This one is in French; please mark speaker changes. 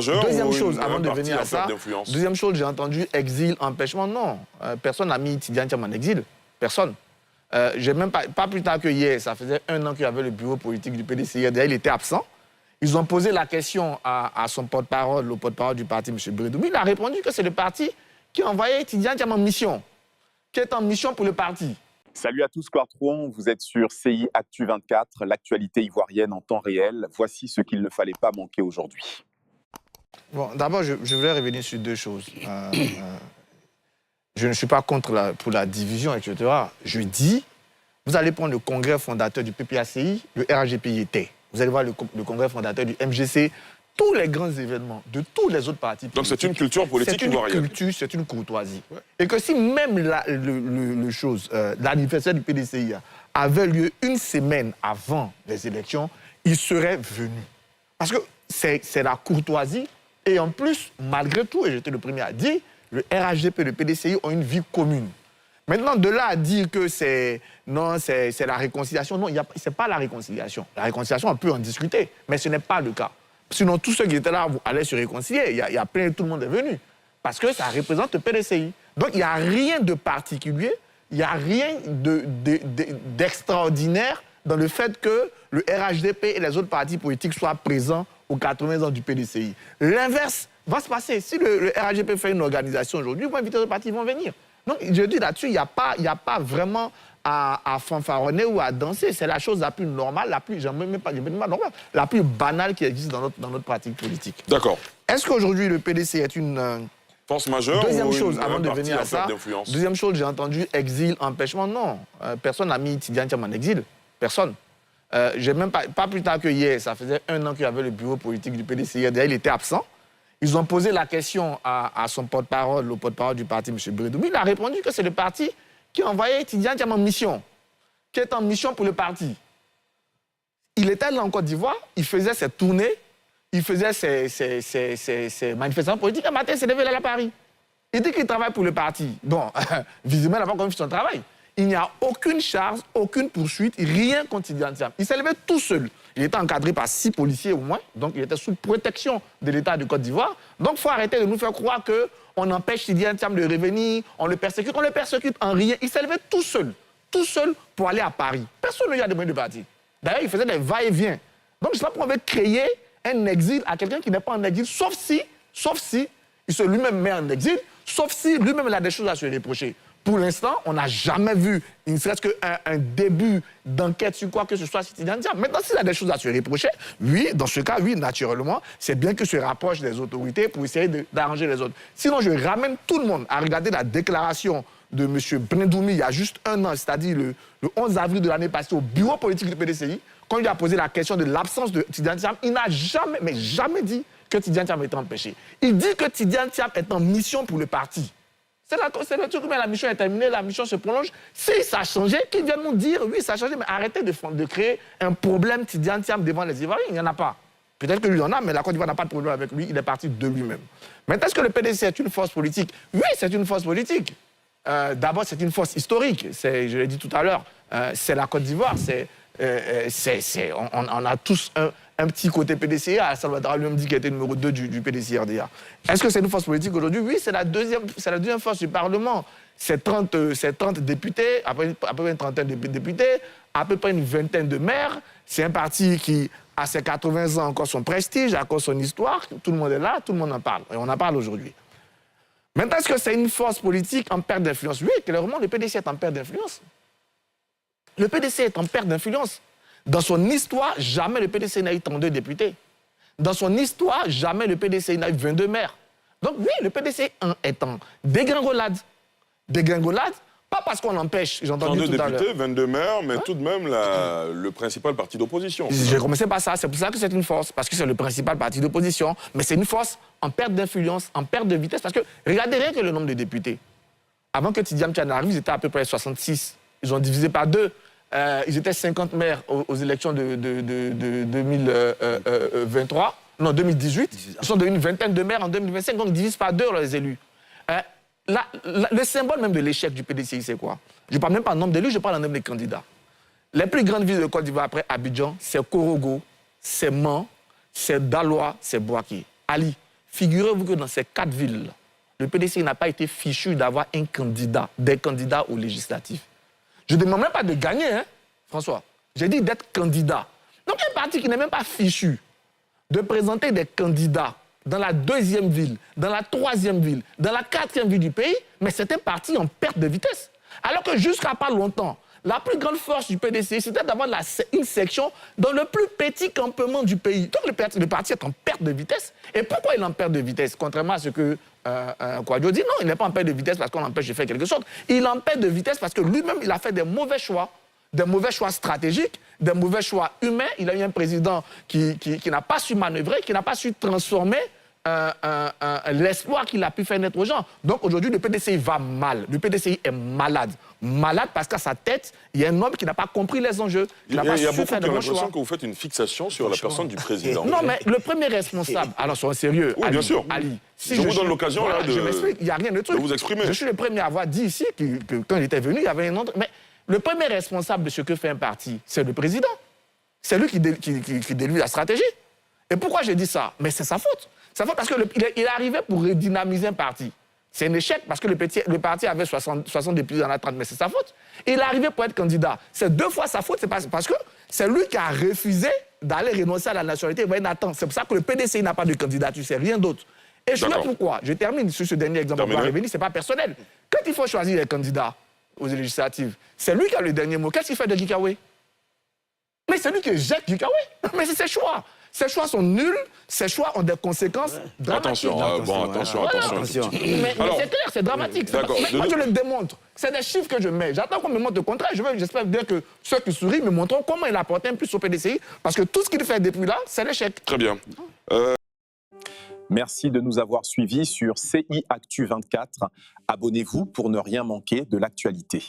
Speaker 1: Deuxième chose, avant de venir à ça, deuxième chose, j'ai entendu exil, empêchement. Non, personne n'a mis Tidiane Thiam en exil. Personne. J'ai même pas plus tard que hier, ça faisait 1 an qu'il y avait le bureau politique du PDCI. D'ailleurs, il était absent. Ils ont posé la question à son porte-parole, au porte-parole du parti, M. Bredoumi. Il a répondu que c'est le parti qui a envoyé Tidiane Thiam en mission, qui est en mission pour le parti.
Speaker 2: Salut à tous, Square Trouan, vous êtes sur CI Actu 24, l'actualité ivoirienne en temps réel. Voici ce qu'il ne fallait pas manquer aujourd'hui.
Speaker 1: Bon, d'abord, je voulais revenir sur 2 choses. Je ne suis pas contre pour la division, etc. Je dis, vous allez prendre le congrès fondateur du PPACI, le RHDP y était. Vous allez voir le congrès fondateur du MGC, tous les grands événements de tous les autres partis politiques.
Speaker 3: Donc c'est une culture politique ivoirienne.
Speaker 1: C'est une culture, c'est une courtoisie. Ouais. Et que si même l'anniversaire du PDCI avait lieu 1 semaine avant les élections, il serait venu. Parce que c'est la courtoisie. Et en plus, malgré tout, et j'étais le premier à dire, le RHDP et le PDCI ont une vie commune. Maintenant, de là à dire que c'est la réconciliation, non, ce n'est pas la réconciliation. La réconciliation, on peut en discuter, mais ce n'est pas le cas. Sinon, tous ceux qui étaient là allaient se réconcilier. Il y a plein, tout le monde est venu. Parce que ça représente le PDCI. Donc, il n'y a rien de particulier, il n'y a rien d'extraordinaire dans le fait que le RHDP et les autres partis politiques soient présents aux 80 ans du PDCI. L'inverse va se passer. Si le RHDP fait une organisation aujourd'hui, ils vont inviter les partis, ils vont venir. Donc, je dis là-dessus, il n'y a pas vraiment à fanfaronner ou à danser. C'est la chose la plus normale, la plus banale qui existe dans notre pratique politique.
Speaker 3: D'accord.
Speaker 1: Est-ce qu'aujourd'hui, le PDC est une
Speaker 3: force majeure
Speaker 1: deuxième chose, avant de venir à ça, deuxième chose, j'ai entendu exil, empêchement. Non, personne n'a mis Tidiane Thiam en exil. Personne. J'ai même pas plus tard que hier, ça faisait 1 an qu'il y avait le bureau politique du PDCI. D'ailleurs, il était absent. Ils ont posé la question à son porte-parole, au porte-parole du parti, M. Bredoumi. Il a répondu que c'est le parti qui a envoyé Tidiane Thiam en mission, qui est en mission pour le parti. Il était là en Côte d'Ivoire, il faisait ses tournées, il faisait ses manifestations politiques. Un matin, il s'est levé là à Paris. Il dit qu'il travaille pour le parti. Bon, visiblement, il n'a pas encore fait son travail. Il n'y a aucune charge, aucune poursuite, rien contre Tidiane Thiam. Il s'est levé tout seul. Il était encadré par 6 policiers au moins, donc il était sous protection de l'État de Côte d'Ivoire. Donc il faut arrêter de nous faire croire qu'on empêche Tidiane Thiam de revenir, on le persécute en rien. Il s'est levé tout seul pour aller à Paris. Personne ne lui a demandé de partir. D'ailleurs, il faisait des va-et-vient. Donc je ne sais pas pourquoi on veut créer un exil à quelqu'un qui n'est pas en exil, sauf si il se lui-même met en exil, sauf si lui-même il a des choses à se reprocher. Pour l'instant, on n'a jamais vu, il ne serait-ce qu'un début d'enquête sur quoi que ce soit sur Tidiane Thiam. Maintenant, s'il a des choses à se reprocher, oui, dans ce cas, oui, naturellement, c'est bien que se rapproche des autorités pour essayer d'arranger les autres. Sinon, je ramène tout le monde à regarder la déclaration de M. Bredoumi il y a juste 1 an, c'est-à-dire le 11 avril de l'année passée au bureau politique du PDCI, quand il a posé la question de l'absence de Tidiane Thiam, il n'a jamais dit que Tidiane Thiam était empêché. Il dit que Tidiane Thiam est en mission pour le parti. C'est le truc, mais la mission est terminée, la mission se prolonge. Si ça a changé, qu'ils viennent nous dire, oui, ça a changé, mais arrêtez de créer un problème Tidiane Thiam devant les Ivoiriens, il n'y en a pas. Peut-être que lui, il en a, mais la Côte d'Ivoire n'a pas de problème avec lui, il est parti de lui-même. Maintenant, est-ce que le PDC est une force politique? Oui, c'est une force politique. D'abord, c'est une force historique, je l'ai dit tout à l'heure, c'est la Côte d'Ivoire, on a tous un petit côté PDCA. Salvador lui-même dit qu'il était numéro 2 du PDCRDA. Est-ce que c'est une force politique aujourd'hui? Oui, c'est la deuxième force du Parlement. C'est 30 députés, à peu près une trentaine de députés, à peu près une vingtaine de maires. C'est un parti qui, à ses 80 ans, a encore son prestige, a encore son histoire. Tout le monde est là, tout le monde en parle. Et on en parle aujourd'hui. Maintenant, est-ce que c'est une force politique en perte d'influence? Oui, clairement, le PDC est en perte d'influence. Le PDC est en perte d'influence. Dans son histoire, jamais le PDC n'a eu 32 députés. Dans son histoire, jamais le PDC n'a eu 22 maires. Donc oui, le PDC est en dégringolade. Dégringolade, pas parce qu'on l'empêche, j'ai entendu tout à l'heure.
Speaker 3: 32 députés, 22 maires, mais tout de même le principal parti d'opposition.
Speaker 1: J'ai commencé par ça, c'est pour ça que c'est une force, parce que c'est le principal parti d'opposition, mais c'est une force en perte d'influence, en perte de vitesse, parce que regardez rien que le nombre de députés. Avant que Tidiane Thiam arrive, ils étaient à peu près 66. Ils ont divisé par 2. Ils étaient 50 maires aux élections de 2023, non 2018. Ils sont devenus une vingtaine de maires en 2025, donc ils divisent par 2 les élus. Le symbole même de l'échec du PDCI, c'est quoi? Je ne parle même pas en nombre d'élus, je parle en nombre de candidats. Les plus grandes villes de Côte d'Ivoire après Abidjan, c'est Korogo, c'est Mans, c'est Daloa, c'est Bouaké. Ali, figurez-vous que dans ces 4 villes, le PDCI n'a pas été fichu d'avoir un candidat, des candidats aux législatives. Je ne demande même pas de gagner, hein, François. J'ai dit d'être candidat. Donc un parti qui n'est même pas fichu de présenter des candidats dans la 2e ville, dans la 3e ville, dans la 4e ville du pays, mais c'est un parti en perte de vitesse. Alors que jusqu'à pas longtemps, la plus grande force du PDCI, c'était d'avoir une section dans le plus petit campement du pays. Donc le parti est en perte de vitesse. Et pourquoi il est en perte de vitesse? Contrairement à ce que Kouadio dit, non, il n'est pas en perte de vitesse parce qu'on l'empêche de faire quelque chose. Il est en perte de vitesse parce que lui-même, il a fait des mauvais choix stratégiques, des mauvais choix humains. Il a eu un président qui n'a pas su manœuvrer, qui n'a pas su transformer l'espoir qu'il a pu faire naître aux gens. Donc aujourd'hui, le PDCI va mal. Le PDCI est malade. Malade parce qu'à sa tête, il y a un homme qui n'a pas compris les enjeux.
Speaker 3: Il y a beaucoup qui ont l'impression que vous faites une fixation sur la personne du président.
Speaker 1: Non, mais le premier responsable, alors soyons sérieux,
Speaker 3: oui,
Speaker 1: Ali,
Speaker 3: bien sûr.
Speaker 1: Ali,
Speaker 3: si je vous donne l'occasion là de...
Speaker 1: Je m'explique, il n'y a rien de truc.
Speaker 3: De vous exprimer.
Speaker 1: Je suis le premier à avoir dit ici que quand il était venu, il y avait un autre... Mais le premier responsable de ce que fait un parti, c'est le président. C'est lui qui délivre la stratégie. Et pourquoi j'ai dit ça? Mais c'est sa faute. C'est sa faute parce qu'il est arrivé pour redynamiser un parti. C'est un échec parce que le parti avait 60 députés dans la 30, mais c'est sa faute. Il est arrivé pour être candidat. C'est 2 fois sa faute, c'est parce que c'est lui qui a refusé d'aller renoncer à la nationalité. Nathan, c'est pour ça que le PDCI n'a pas de candidature, c'est rien d'autre. Et je sais pourquoi. Je termine sur ce dernier exemple. Ce n'est pas personnel. Quand il faut choisir les candidats aux législatives, c'est lui qui a le dernier mot. Qu'est-ce qu'il fait de Gikawe? Mais c'est lui qui jette Gikawe. Mais c'est ses choix. Ses choix sont nuls, ses choix ont des conséquences dramatiques.
Speaker 3: Attention.
Speaker 1: Mais c'est clair, c'est dramatique. Mais moi, je le démontre. C'est des chiffres que je mets. J'attends qu'on me montre le contraire. J'espère bien que ceux qui sourient me montreront comment il apporte un plus au PDCI, parce que tout ce qu'il fait depuis là, c'est l'échec.
Speaker 3: Très bien.
Speaker 2: Merci de nous avoir suivis sur CI Actu 24. Abonnez-vous pour ne rien manquer de l'actualité.